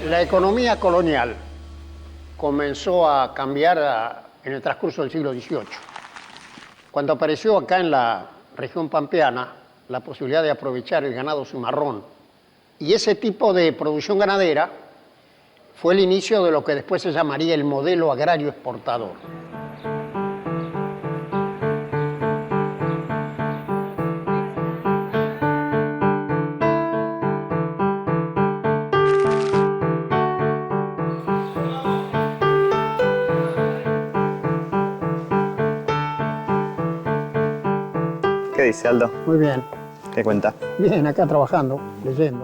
La economía colonial comenzó a cambiar en el transcurso del siglo XVIII. Cuando apareció acá en la región pampeana la posibilidad de aprovechar el ganado cimarrón, y ese tipo de producción ganadera fue el inicio de lo que después se llamaría el modelo agrario exportador. ¿Qué dice, Aldo? Muy bien. ¿Qué cuenta? Bien, acá trabajando, leyendo.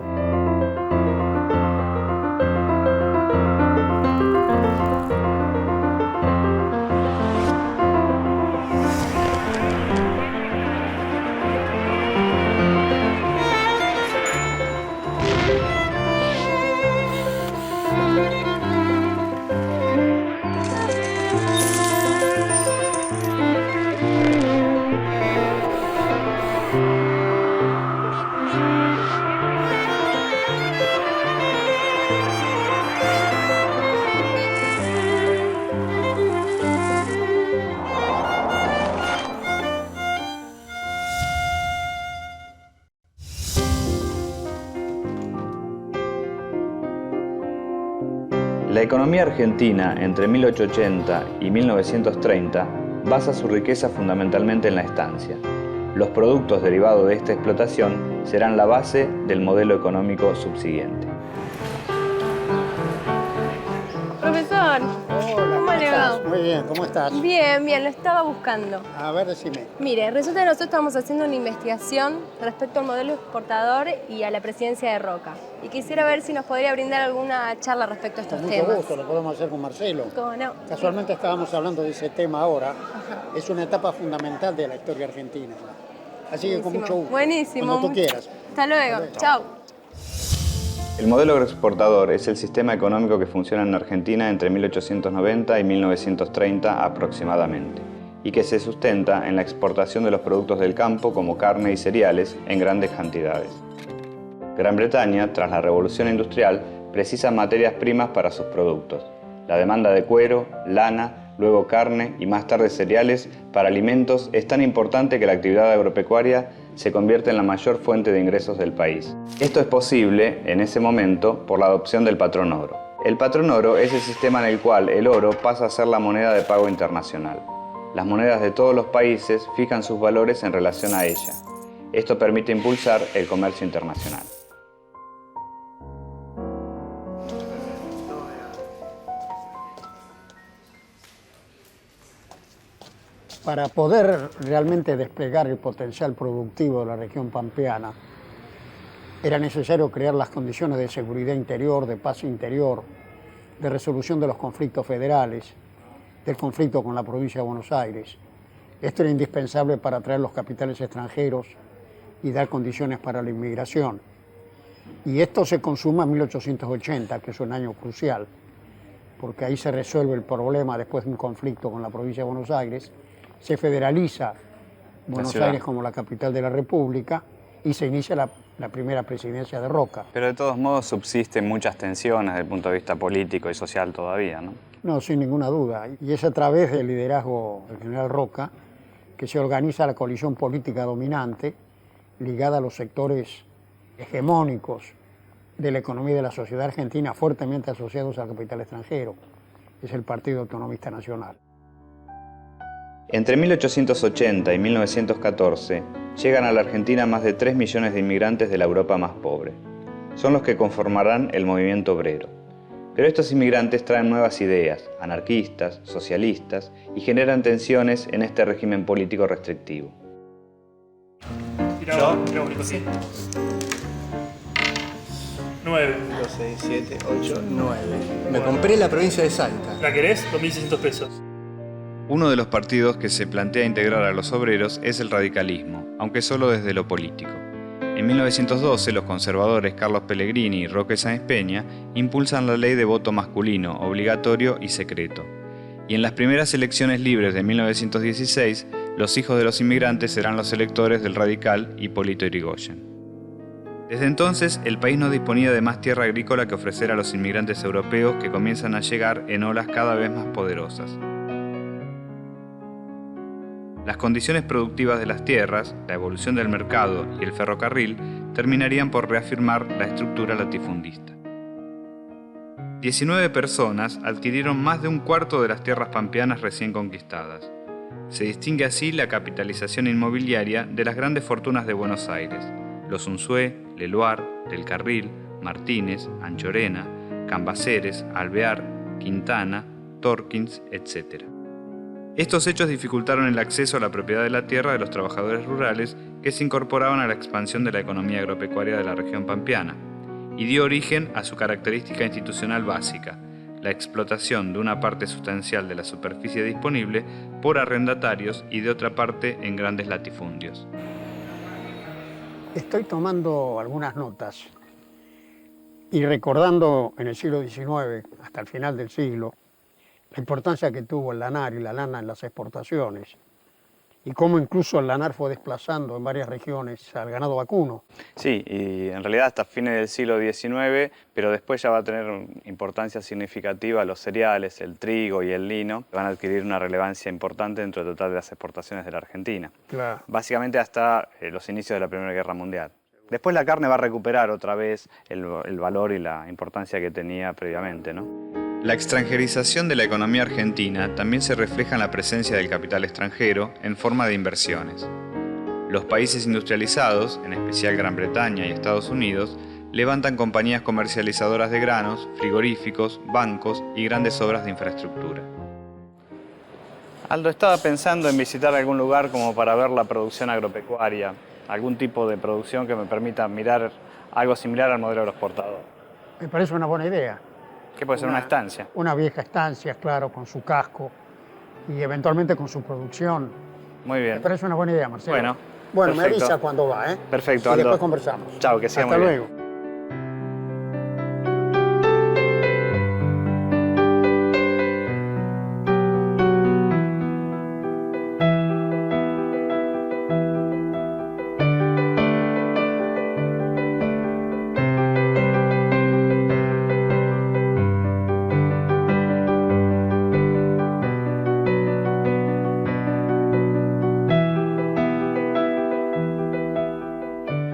La economía argentina entre 1880 y 1930 basa su riqueza fundamentalmente en la estancia. Los productos derivados de esta explotación serán la base del modelo económico subsiguiente. Profesor, Hola, ¿cómo le va? estás? Muy bien, ¿cómo estás? Bien, bien, lo estaba buscando. A ver, decime. Mire, resulta que nosotros estamos haciendo una investigación respecto al modelo exportador y a la presidencia de Roca. Y quisiera ver si nos podría brindar alguna charla respecto a estos Con temas. mucho gusto, lo podemos hacer con Marcelo. ¿Cómo no? Casualmente estábamos hablando de ese tema ahora. Es una etapa fundamental de la historia argentina. Así que con mucho gusto. Buenísimo. Cuando tú quieras. Hasta luego. Chao. El modelo agroexportador es el sistema económico que funciona en Argentina entre 1890 y 1930 aproximadamente, y que se sustenta en la exportación de los productos del campo como carne y cereales en grandes cantidades. Gran Bretaña, tras la Revolución Industrial, precisa materias primas para sus productos. La demanda de cuero, lana, luego carne y más tarde cereales para alimentos es tan importante que la actividad agropecuaria se convierte en la mayor fuente de ingresos del país. Esto es posible, en ese momento, por la adopción del patrón oro. El patrón oro es el sistema en el cual el oro pasa a ser la moneda de pago internacional. Las monedas de todos los países fijan sus valores en relación a ella. Esto permite impulsar el comercio internacional. Para poder realmente desplegar el potencial productivo de la región pampeana, era necesario crear las condiciones de seguridad interior, de paz interior, de resolución de los conflictos federales, del conflicto con la provincia de Buenos Aires. Esto era indispensable para atraer los capitales extranjeros y dar condiciones para la inmigración. Y esto se consuma en 1880, que es un año crucial, porque ahí se resuelve el problema después de un conflicto con la provincia de Buenos Aires, se federaliza Buenos Aires como la capital de la República y se inicia la primera presidencia de Roca. Pero de todos modos subsisten muchas tensiones desde el punto de vista político y social todavía, ¿no? No, sin ninguna duda. Y es a través del liderazgo del general Roca que se organiza la coalición política dominante ligada a los sectores hegemónicos de la economía y de la sociedad argentina fuertemente asociados al capital extranjero. Es el Partido Autonomista Nacional. Entre 1880 y 1914 llegan a la Argentina más de 3 millones de inmigrantes de la Europa más pobre. Son los que conformarán el movimiento obrero. Pero estos inmigrantes traen nuevas ideas, anarquistas, socialistas, y generan tensiones en este régimen político restrictivo. Yo, 9. 6, 7, 8, 9. Me compré la provincia de Salta. ¿La querés? 2.600 pesos. Uno de los partidos que se plantea integrar a los obreros es el radicalismo, aunque solo desde lo político. En 1912, los conservadores Carlos Pellegrini y Roque Sáenz Peña impulsan la ley de voto masculino, obligatorio y secreto. Y en las primeras elecciones libres de 1916, los hijos de los inmigrantes serán los electores del radical Hipólito Yrigoyen. Desde entonces, el país no disponía de más tierra agrícola que ofrecer a los inmigrantes europeos que comienzan a llegar en olas cada vez más poderosas. Las condiciones productivas de las tierras, la evolución del mercado y el ferrocarril terminarían por reafirmar la estructura latifundista. 19 personas adquirieron más de un cuarto de las tierras pampeanas recién conquistadas. Se distingue así la capitalización inmobiliaria de las grandes fortunas de Buenos Aires: los Unzué, Leluar, Del Carril, Martínez, Anchorena, Cambaceres, Alvear, Quintana, Torkins, etc. Estos hechos dificultaron el acceso a la propiedad de la tierra de los trabajadores rurales que se incorporaban a la expansión de la economía agropecuaria de la región pampeana, y dio origen a su característica institucional básica: la explotación de una parte sustancial de la superficie disponible por arrendatarios y de otra parte en grandes latifundios. Estoy tomando algunas notas y recordando en el siglo XIX, hasta el final del siglo, la importancia que tuvo el lanar y la lana en las exportaciones, y cómo incluso el lanar fue desplazando en varias regiones al ganado vacuno. Sí, y en realidad hasta fines del siglo XIX, pero después ya va a tener importancia significativa los cereales, el trigo y el lino, van a adquirir una relevancia importante dentro del total de las exportaciones de la Argentina. Claro. Básicamente hasta los inicios de la Primera Guerra Mundial. Después la carne va a recuperar otra vez el valor y la importancia que tenía previamente, ¿no? La extranjerización de la economía argentina también se refleja en la presencia del capital extranjero en forma de inversiones. Los países industrializados, en especial Gran Bretaña y Estados Unidos, levantan compañías comercializadoras de granos, frigoríficos, bancos y grandes obras de infraestructura. Aldo, estaba pensando en visitar algún lugar como para ver la producción agropecuaria, algún tipo de producción que me permita mirar algo similar al modelo agroexportador. Me parece una buena idea. ¿Qué puede ser una estancia? Una vieja estancia, claro, con su casco y eventualmente con su producción. Muy bien. Me parece una buena idea, Marcelo. Bueno, me perfecto. avisa cuando va, ¿eh? Perfecto, y Aldo. después conversamos. Chao, que siga muy bien. Hasta luego.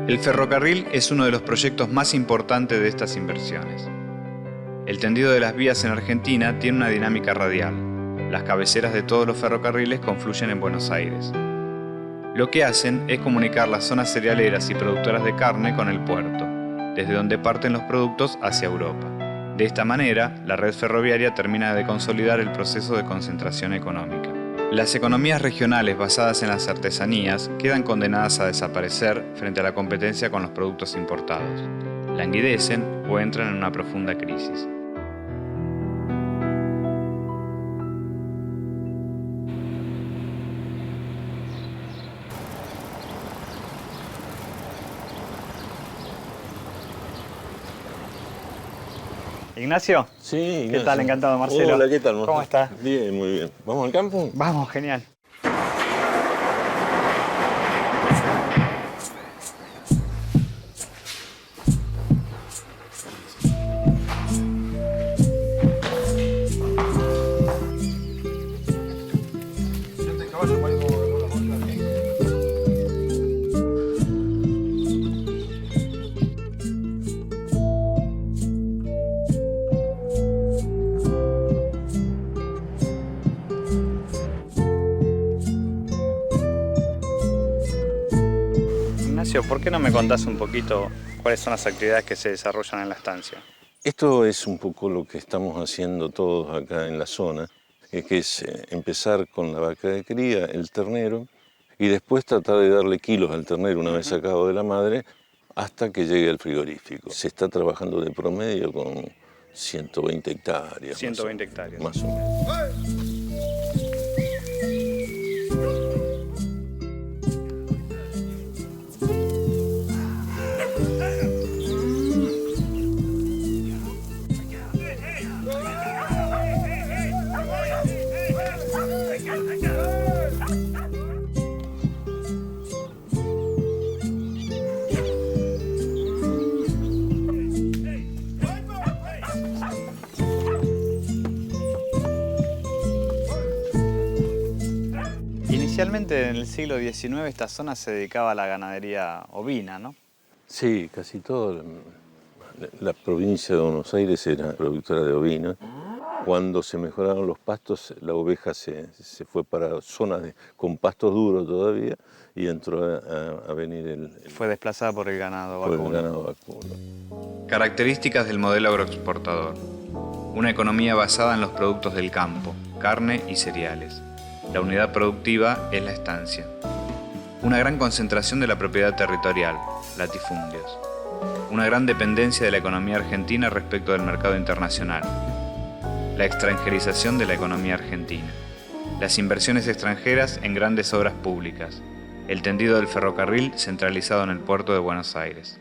El ferrocarril es uno de los proyectos más importantes de estas inversiones. El tendido de las vías en Argentina tiene una dinámica radial. Las cabeceras de todos los ferrocarriles confluyen en Buenos Aires. Lo que hacen es comunicar las zonas cerealeras y productoras de carne con el puerto, desde donde parten los productos hacia Europa. De esta manera, la red ferroviaria termina de consolidar el proceso de concentración económica. Las economías regionales basadas en las artesanías quedan condenadas a desaparecer frente a la competencia con los productos importados. Languidecen o entran en una profunda crisis. Ignacio. Sí, Ignacio. ¿Qué tal? Encantado, Marcelo. Hola, ¿qué tal, Marcelo? ¿Cómo estás? Bien, muy bien. ¿Vamos al campo? Vamos, genial. Ignacio, ¿por qué no me contás un poquito cuáles son las actividades que se desarrollan en la estancia? Esto es un poco lo que estamos haciendo todos acá en la zona, que es empezar con la vaca de cría, el ternero, y después tratar de darle kilos al ternero una vez sacado de la madre hasta que llegue al frigorífico. Se está trabajando de promedio con 120 hectáreas. 120 hectáreas. Más o menos. Inicialmente en el siglo XIX esta zona se dedicaba a la ganadería ovina, ¿no? Sí, casi toda la provincia de Buenos Aires era productora de ovina. Cuando se mejoraron los pastos, la oveja se fue para zonas con pastos duros todavía y entró a venir Fue desplazada por el ganado por el vacuno. ganado vacuno. Características del modelo agroexportador. Una economía basada en los productos del campo, carne y cereales. La unidad productiva es la estancia. Una gran concentración de la propiedad territorial, latifundios. Una gran dependencia de la economía argentina respecto del mercado internacional. La extranjerización de la economía argentina. Las inversiones extranjeras en grandes obras públicas. El tendido del ferrocarril centralizado en el puerto de Buenos Aires.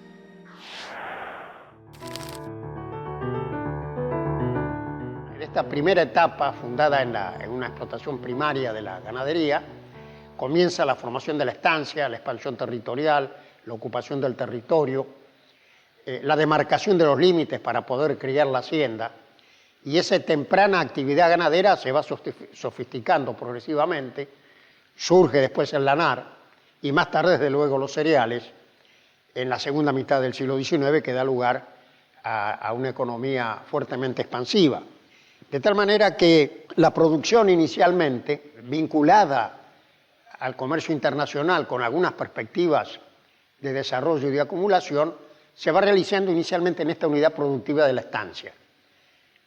En esta primera etapa, fundada en una explotación primaria de la ganadería, comienza la formación de la estancia, la expansión territorial, la ocupación del territorio, la demarcación de los límites para poder criar la hacienda, y esa temprana actividad ganadera se va sofisticando progresivamente, surge después el lanar, y más tarde, desde luego, los cereales, en la segunda mitad del siglo XIX, que da lugar a una economía fuertemente expansiva. De tal manera que la producción inicialmente, vinculada al comercio internacional con algunas perspectivas de desarrollo y de acumulación, se va realizando inicialmente en esta unidad productiva de la estancia.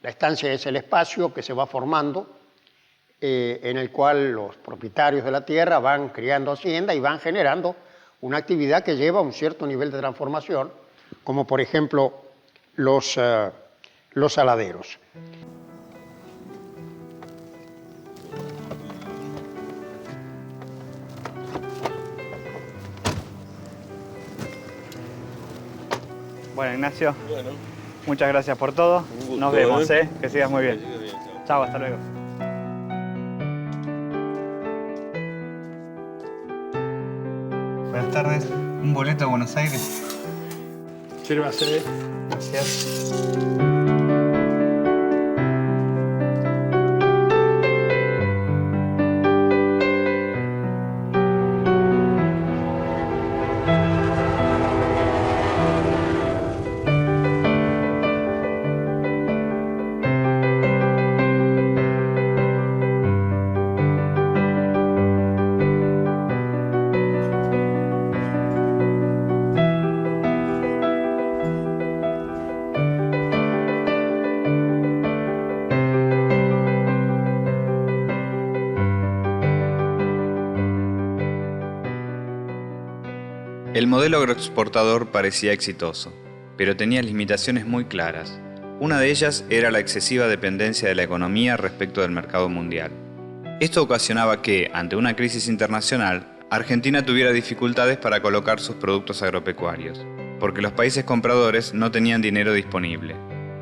La estancia es el espacio que se va formando, en el cual los propietarios de la tierra van criando hacienda y van generando una actividad que lleva a un cierto nivel de transformación, como por ejemplo los saladeros. Bueno, Ignacio, muchas gracias por todo. Un gusto, Nos vemos, ¿eh? que sigas muy bien. Que siga bien, chao. Chao, hasta luego. Buenas tardes. Un boleto a Buenos Aires. Sírvase. Gracias. El modelo agroexportador parecía exitoso, pero tenía limitaciones muy claras. Una de ellas era la excesiva dependencia de la economía respecto del mercado mundial. Esto ocasionaba que, ante una crisis internacional, Argentina tuviera dificultades para colocar sus productos agropecuarios, porque los países compradores no tenían dinero disponible.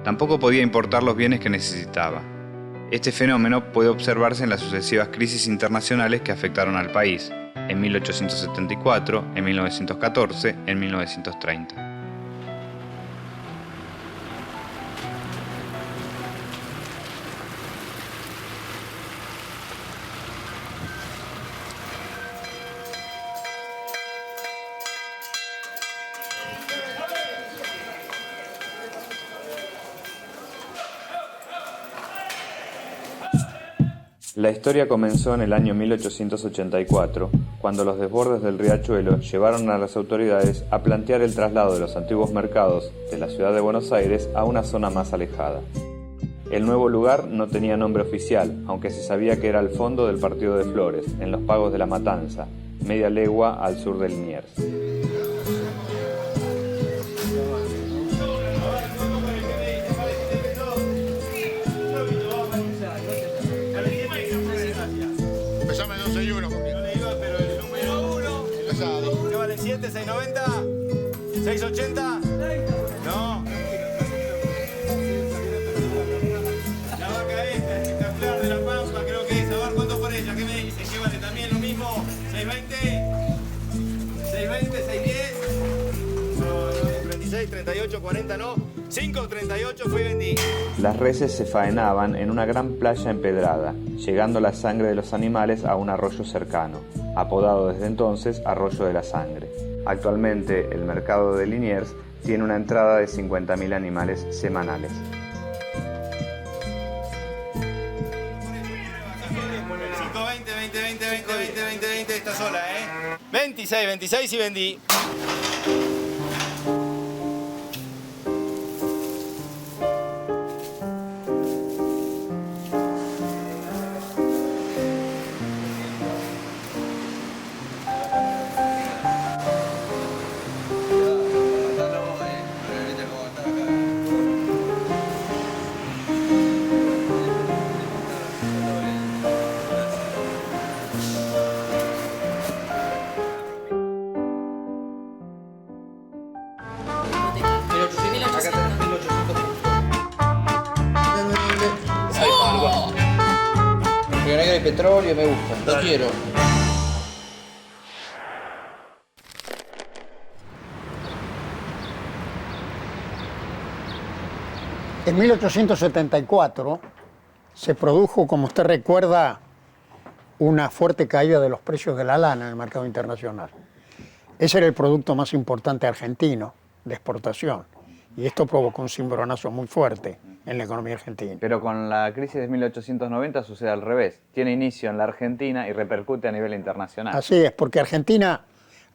Tampoco podía importar los bienes que necesitaba. Este fenómeno puede observarse en las sucesivas crisis internacionales que afectaron al país, en 1874, en 1914, en 1930. La historia comenzó en el año 1884, cuando los desbordes del riachuelo llevaron a las autoridades a plantear el traslado de los antiguos mercados de la ciudad de Buenos Aires a una zona más alejada. El nuevo lugar no tenía nombre oficial, aunque se sabía que era el fondo del partido de Flores, en los pagos de La Matanza, media legua al sur del Liniers. Empezame 12 y 1, porque no le iba, pero el número 1. ¿Qué vale? 7, 690, 680. No. La vaca esta, espectacular de La Pampa, creo que es. A ver cuánto por ella. ¿Qué me dice? ¿Qué vale también lo mismo? 620, 620, 610. No, 36. 6, 38, 40 no. 5, 38 fui y vendí. Las reses se faenaban en una gran playa empedrada, llegando la sangre de los animales a un arroyo cercano, apodado desde entonces Arroyo de la Sangre. Actualmente, el mercado de Liniers tiene una entrada de 50.000 animales semanales. 5, 20, 20, 20, 20, 20, 20, 20, está sola, 26, 26 y vendí. Río Negro y petróleo me gusta, lo quiero. En 1874 se produjo, como usted recuerda, una fuerte caída de los precios de la lana en el mercado internacional. Ese era el producto más importante argentino de exportación y esto provocó un cimbronazo muy fuerte en la economía argentina. Pero con la crisis de 1890 sucede al revés. Tiene inicio en la Argentina y repercute a nivel internacional. Así es, porque Argentina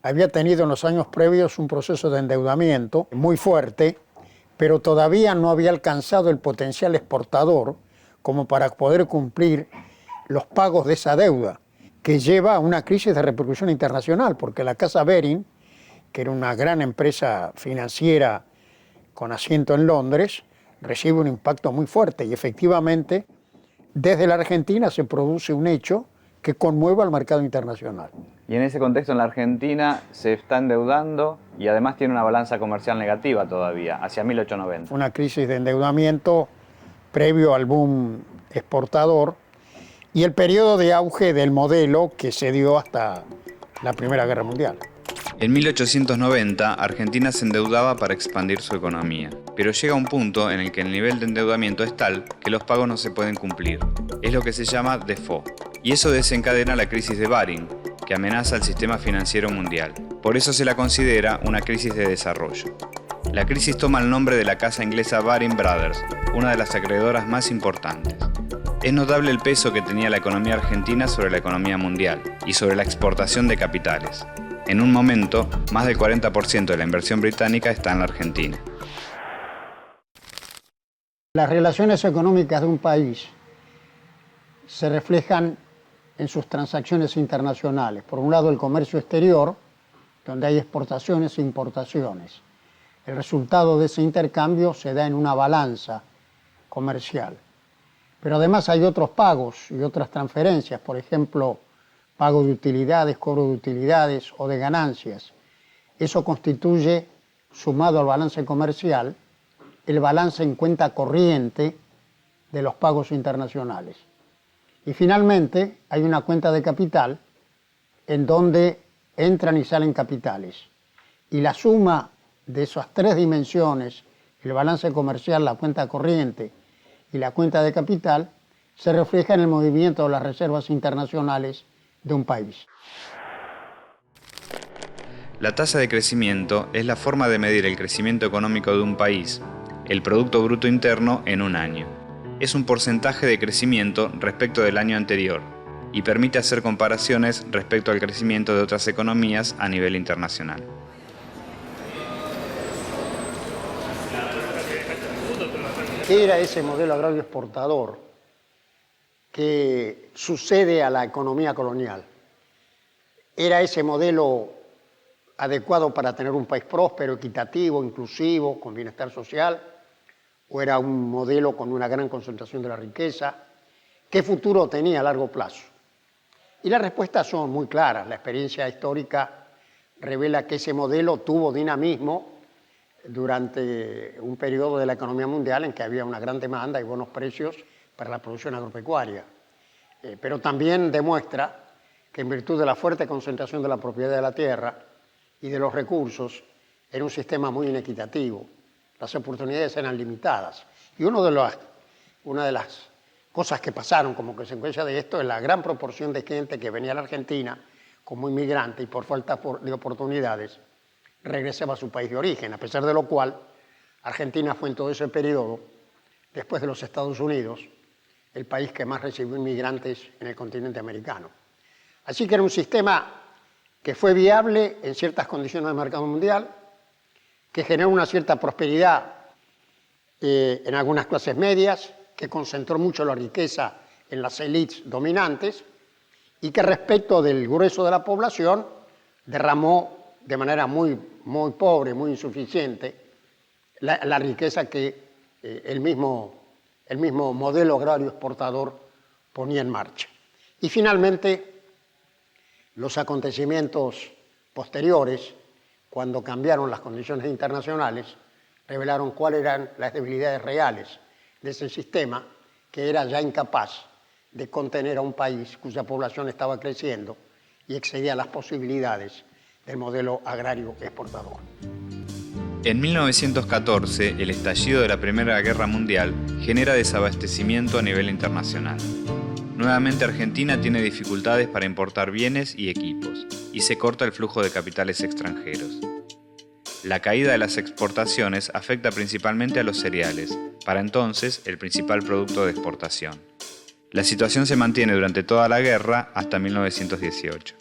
había tenido en los años previos un proceso de endeudamiento muy fuerte, pero todavía no había alcanzado el potencial exportador como para poder cumplir los pagos de esa deuda, que lleva a una crisis de repercusión internacional, porque la Casa Baring, que era una gran empresa financiera con asiento en Londres, recibe un impacto muy fuerte y efectivamente desde la Argentina se produce un hecho que conmueve al mercado internacional. Y en ese contexto en la Argentina se está endeudando y además tiene una balanza comercial negativa todavía, hacia 1890. Una crisis de endeudamiento previo al boom exportador y el periodo de auge del modelo que se dio hasta la Primera Guerra Mundial. En 1890, Argentina se endeudaba para expandir su economía, pero llega un punto en el que el nivel de endeudamiento es tal que los pagos no se pueden cumplir. Es lo que se llama default, y eso desencadena la crisis de Baring, que amenaza al sistema financiero mundial. Por eso se la considera una crisis de desarrollo. La crisis toma el nombre de la casa inglesa Baring Brothers, una de las acreedoras más importantes. Es notable el peso que tenía la economía argentina sobre la economía mundial y sobre la exportación de capitales. En un momento, más del 40% de la inversión británica está en la Argentina. Las relaciones económicas de un país se reflejan en sus transacciones internacionales. Por un lado, el comercio exterior, donde hay exportaciones e importaciones. El resultado de ese intercambio se da en una balanza comercial. Pero además hay otros pagos y otras transferencias, por ejemplo, pago de utilidades, cobro de utilidades o de ganancias. Eso constituye, sumado al balance comercial, el balance en cuenta corriente de los pagos internacionales. Y finalmente hay una cuenta de capital en donde entran y salen capitales. Y la suma de esas tres dimensiones, el balance comercial, la cuenta corriente y la cuenta de capital, se refleja en el movimiento de las reservas internacionales de un país. La tasa de crecimiento es la forma de medir el crecimiento económico de un país, el Producto Bruto Interno en un año. Es un porcentaje de crecimiento respecto del año anterior y permite hacer comparaciones respecto al crecimiento de otras economías a nivel internacional. ¿Qué era ese modelo agrario exportador que sucede a la economía colonial? ¿Era ese modelo adecuado para tener un país próspero, equitativo, inclusivo, con bienestar social? ¿O era un modelo con una gran concentración de la riqueza? ¿Qué futuro tenía a largo plazo? Y las respuestas son muy claras. La experiencia histórica revela que ese modelo tuvo dinamismo durante un periodo de la economía mundial en que había una gran demanda y buenos precios para la producción agropecuaria. Pero también demuestra que en virtud de la fuerte concentración de la propiedad de la tierra y de los recursos, era un sistema muy inequitativo, las oportunidades eran limitadas. Y una de las cosas que pasaron como consecuencia de esto es la gran proporción de gente que venía a la Argentina como inmigrante y por falta de oportunidades regresaba a su país de origen, a pesar de lo cual Argentina fue en todo ese periodo, después de los Estados Unidos, el país que más recibió inmigrantes en el continente americano. Así que era un sistema que fue viable en ciertas condiciones del mercado mundial, que generó una cierta prosperidad en algunas clases medias, que concentró mucho la riqueza en las élites dominantes y que respecto del grueso de la población derramó de manera muy pobre, muy insuficiente, la riqueza que el mismo modelo agrario exportador ponía en marcha. Y finalmente, los acontecimientos posteriores, cuando cambiaron las condiciones internacionales, revelaron cuáles eran las debilidades reales de ese sistema, que era ya incapaz de contener a un país cuya población estaba creciendo y excedía las posibilidades del modelo agrario exportador. En 1914, el estallido de la Primera Guerra Mundial genera desabastecimiento a nivel internacional. Nuevamente Argentina tiene dificultades para importar bienes y equipos, y se corta el flujo de capitales extranjeros. La caída de las exportaciones afecta principalmente a los cereales, para entonces el principal producto de exportación. La situación se mantiene durante toda la guerra hasta 1918.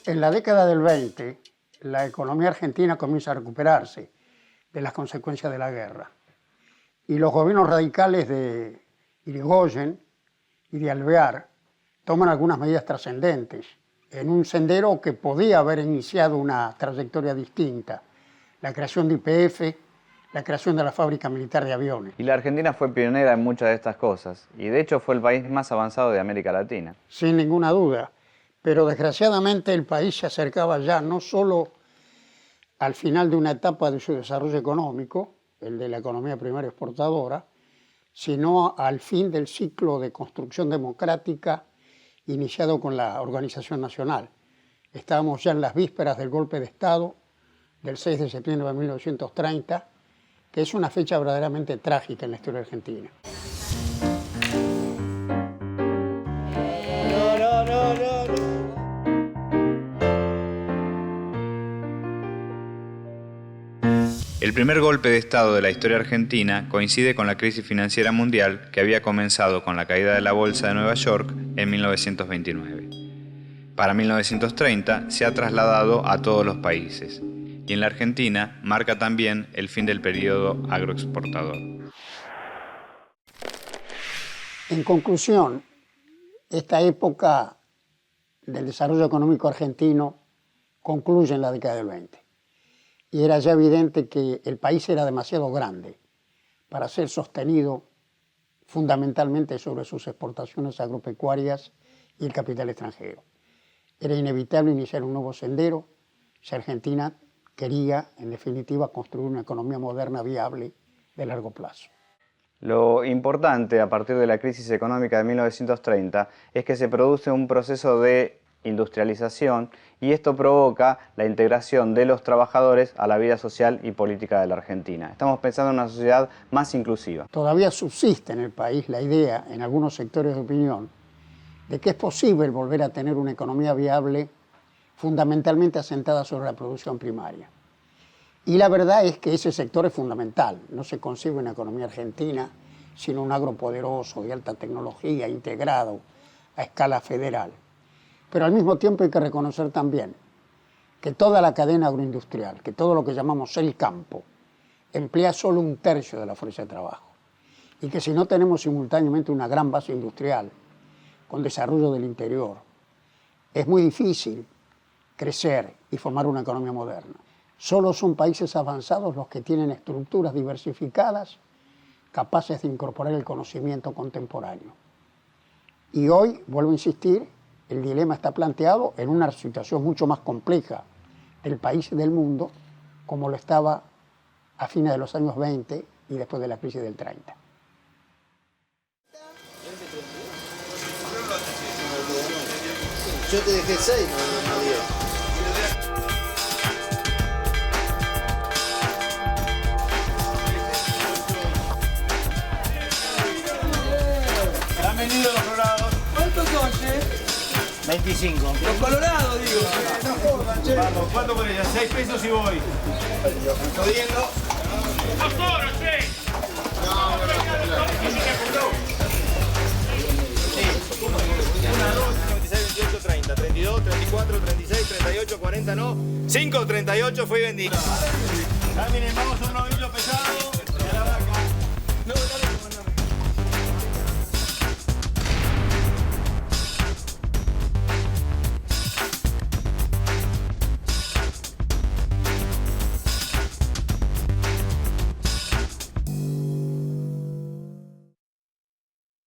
En la década del 20, la economía argentina comienza a recuperarse de las consecuencias de la guerra. Y los gobiernos radicales de Irigoyen y de Alvear toman algunas medidas trascendentes en un sendero que podía haber iniciado una trayectoria distinta. La creación de YPF, la creación de la fábrica militar de aviones. Y la Argentina fue pionera en muchas de estas cosas, y de hecho fue el país más avanzado de América Latina. Sin ninguna duda, pero desgraciadamente el país se acercaba ya no solo al final de una etapa de su desarrollo económico, el de la economía primaria exportadora, sino al fin del ciclo de construcción democrática iniciado con la Organización Nacional. Estábamos ya en las vísperas del golpe de Estado del 6 de septiembre de 1930, que es una fecha verdaderamente trágica en la historia argentina. El primer golpe de Estado de la historia argentina coincide con la crisis financiera mundial que había comenzado con la caída de la Bolsa de Nueva York en 1929. Para 1930 se ha trasladado a todos los países y en la Argentina marca también el fin del periodo agroexportador. En conclusión, esta época del desarrollo económico argentino concluye en la década del 20. Y era ya evidente que el país era demasiado grande para ser sostenido fundamentalmente sobre sus exportaciones agropecuarias y el capital extranjero. Era inevitable iniciar un nuevo sendero si Argentina quería, en definitiva, construir una economía moderna viable de largo plazo. Lo importante a partir de la crisis económica de 1930 es que se produce un proceso de industrialización y esto provoca la integración de los trabajadores a la vida social y política de la Argentina. Estamos pensando en una sociedad más inclusiva. Todavía subsiste en el país la idea, en algunos sectores de opinión, de que es posible volver a tener una economía viable fundamentalmente asentada sobre la producción primaria. Y la verdad es que ese sector es fundamental. No se concibe una economía argentina sino un agropoderoso de alta tecnología integrado a escala federal. Pero al mismo tiempo hay que reconocer también que toda la cadena agroindustrial, que todo lo que llamamos el campo, emplea solo 1/3 de la fuerza de trabajo. Y que si no tenemos simultáneamente una gran base industrial con desarrollo del interior, es muy difícil crecer y formar una economía moderna. Solo son países avanzados los que tienen estructuras diversificadas capaces de incorporar el conocimiento contemporáneo. Y hoy, vuelvo a insistir, el dilema está planteado en una situación mucho más compleja del país y del mundo, como lo estaba a fines de los años 20 y después de la crisis del 30. Yo te dejé 6, no 10. 25. Los colorados, digo. Vamos, ¿cuánto por ella? 6 pesos y voy. Jodiendo. ¡Los toros, che! No, 26, 28, 30, 32, 34, 36, 38, 40, no. 5, 38 fue vendido. Miren, vamos a un novillo pesado.